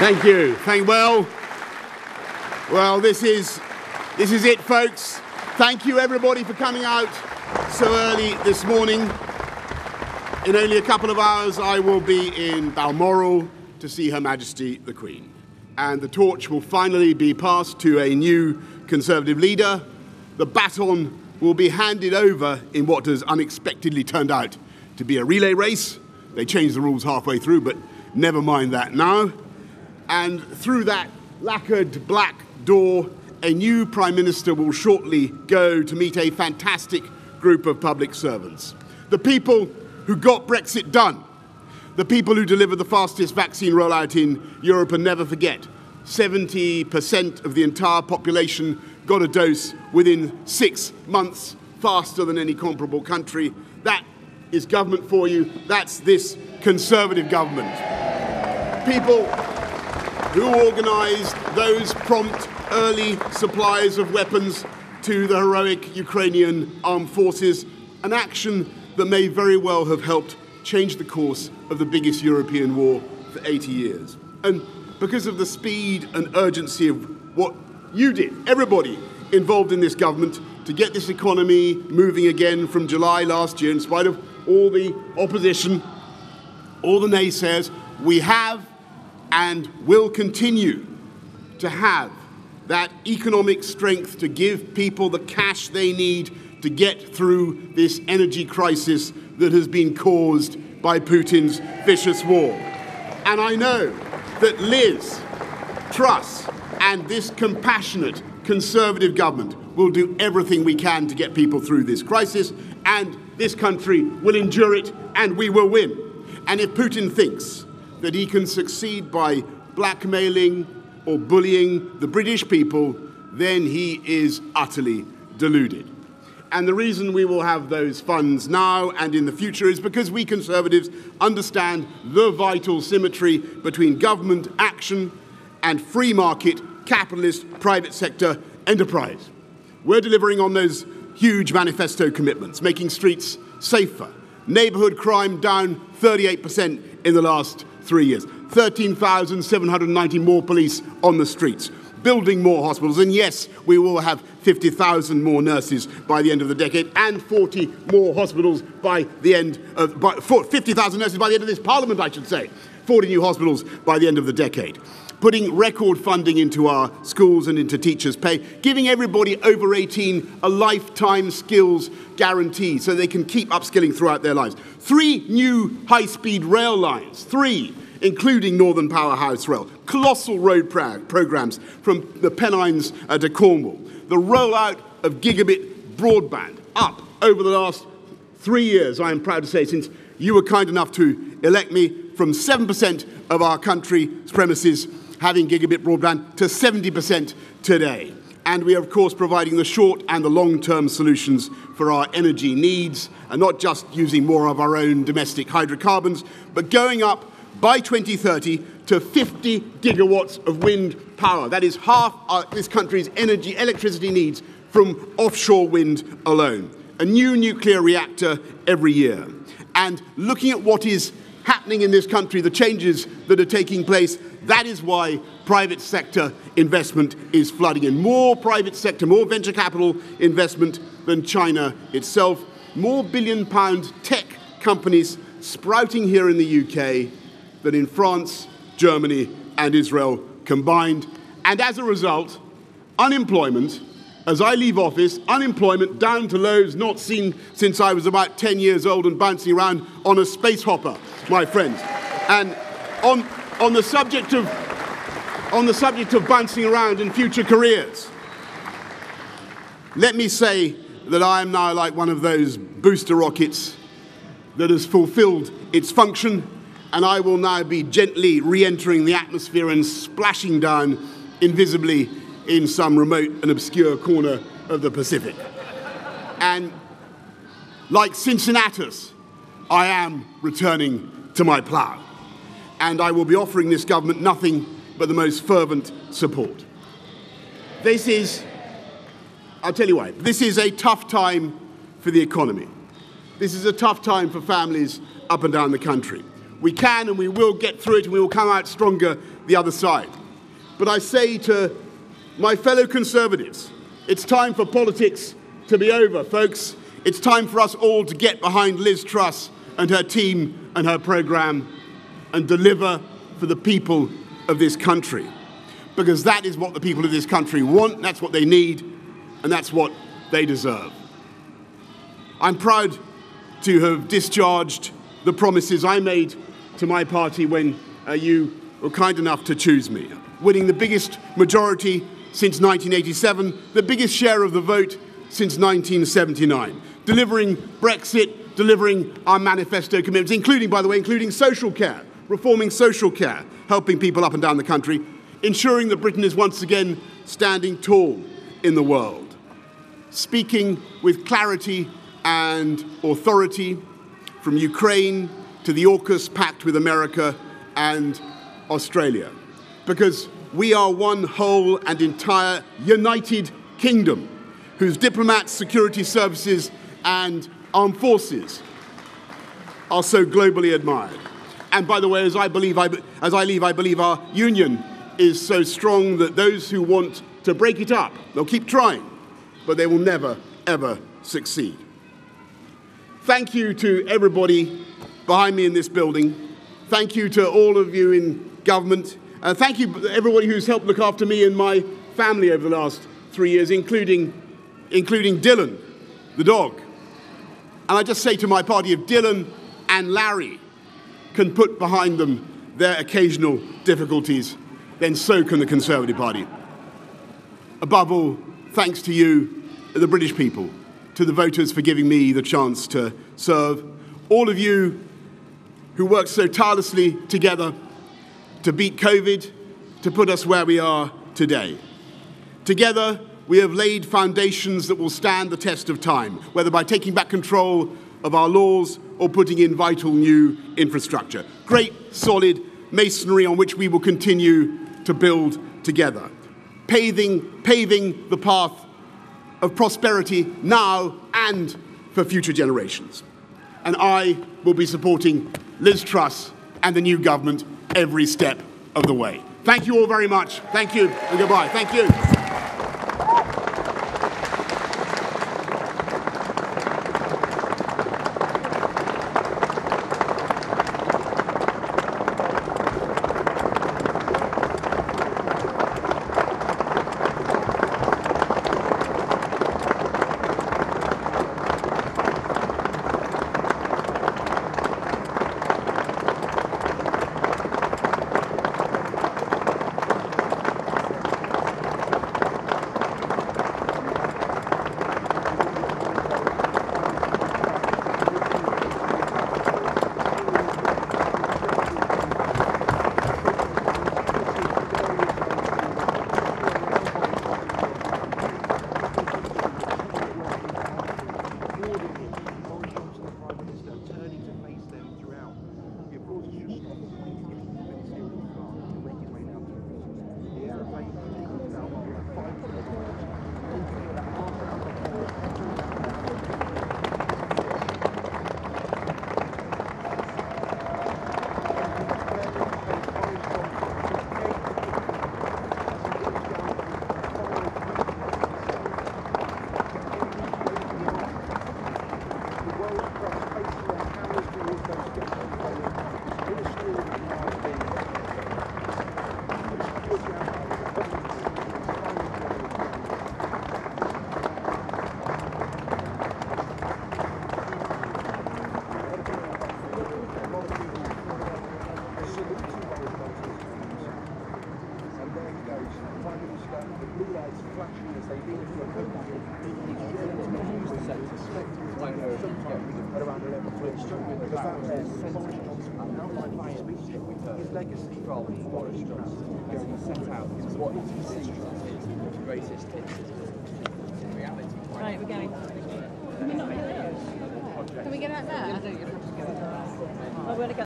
Thank you. Well, this is it, folks. Thank you, everybody, for coming out so early this morning. In only a couple of hours, I will be in Balmoral to see Her Majesty the Queen. And the torch will finally be passed to a new Conservative leader. The baton will be handed over in what has unexpectedly turned out to be a relay race. They changed the rules halfway through, but never mind that now. And through that lacquered black door, a new Prime Minister will shortly go to meet a fantastic group of public servants. The people who got Brexit done. The people who delivered the fastest vaccine rollout in Europe, and never forget, 70% of the entire population got a dose within 6 months, faster than any comparable country. That is government for you. That's this Conservative government. People who organised those prompt early supplies of weapons to the heroic Ukrainian armed forces, an action that may very well have helped change the course of the biggest European war for 80 years. And because of the speed and urgency of what you did, everybody involved in this government, to get this economy moving again from July last year, in spite of all the opposition, all the naysayers, we have and will continue to have that economic strength to give people the cash they need to get through this energy crisis that has been caused by Putin's vicious war. And I know that Liz Truss and this compassionate Conservative government will do everything we can to get people through this crisis, and this country will endure it, and we will win. And if Putin thinks that he can succeed by blackmailing or bullying the British people, then he is utterly deluded. And the reason we will have those funds now and in the future is because we Conservatives understand the vital symmetry between government action and free market, capitalist, private sector enterprise. We're delivering on those huge manifesto commitments, making streets safer, neighbourhood crime down 38% in the last 3 years, 13,790 more police on the streets, building more hospitals, and yes, we will have 50,000 more nurses by the end of the decade, and 40 more hospitals by the end of 50,000 nurses by the end of this Parliament, I should say. 40 new hospitals by the end of the decade. Putting record funding into our schools and into teachers' pay, giving everybody over 18 a lifetime skills guarantee so they can keep upskilling throughout their lives. 3 new high-speed rail lines, 3, including Northern Powerhouse Rail. Colossal road programmes from the Pennines to Cornwall. The rollout of gigabit broadband up over the last 3 years, I am proud to say, since you were kind enough to elect me, from 7% of our country's premises having gigabit broadband to 70% today. And we are, of course, providing the short and the long-term solutions for our energy needs, and not just using more of our own domestic hydrocarbons, but going up by 2030 to 50 gigawatts of wind power. That is half this country's electricity needs from offshore wind alone. A new nuclear reactor every year. And looking at what is happening in this country, the changes that are taking place, that is why private sector investment is flooding in. More private sector, more venture capital investment than China itself. More billion-pound tech companies sprouting here in the UK than in France, Germany and Israel combined. And as a result, unemployment, as I leave office, unemployment down to lows not seen since I was about 10 years old and bouncing around on a space hopper, my friends. And on the subject of bouncing around in future careers, let me say that I am now like one of those booster rockets that has fulfilled its function, and I will now be gently re-entering the atmosphere and splashing down invisibly in some remote and obscure corner of the Pacific. And like Cincinnatus, I am returning to my plough. And I will be offering this government nothing but the most fervent support. I'll tell you why. This is a tough time for the economy. This is a tough time for families up and down the country. We can and we will get through it, and we will come out stronger the other side. But I say to my fellow Conservatives, it's time for politics to be over, folks. It's time for us all to get behind Liz Truss and her team and her programme and deliver for the people of this country. Because that is what the people of this country want, that's what they need, and that's what they deserve. I'm proud to have discharged the promises I made to my party when you were kind enough to choose me. Winning the biggest majority since 1987, the biggest share of the vote since 1979. Delivering Brexit, delivering our manifesto commitments, including, by the way, including social care, reforming social care, helping people up and down the country, ensuring that Britain is once again standing tall in the world. Speaking with clarity and authority from Ukraine to the AUKUS pact with America and Australia. Because we are one whole and entire united kingdom whose diplomats, security services and armed forces are so globally admired. And by the way, as I leave, I believe our union is so strong that those who want to break it up, they'll keep trying, but they will never, ever succeed. Thank you to everybody behind me in this building. Thank you to all of you in government. Thank you to everybody who's helped look after me and my family over the last 3 years, including Dylan, the dog. And I just say to my party, if Dylan and Larry can put behind them their occasional difficulties, then so can the Conservative Party. Above all, thanks to you, the British people, to the voters for giving me the chance to serve. All of you who worked so tirelessly together to beat COVID, to put us where we are today. Together, we have laid foundations that will stand the test of time, whether by taking back control of our laws or putting in vital new infrastructure. Great, solid masonry on which we will continue to build together, paving the path of prosperity now and for future generations. And I will be supporting Liz Truss and the new government every step of the way. Thank you all very much. Thank you and goodbye. Thank you. His legacy from Boris Johnson set out is what is perceived as his greatest hit. In reality, right, we're going. Can we get out there? Oh, we're going to go.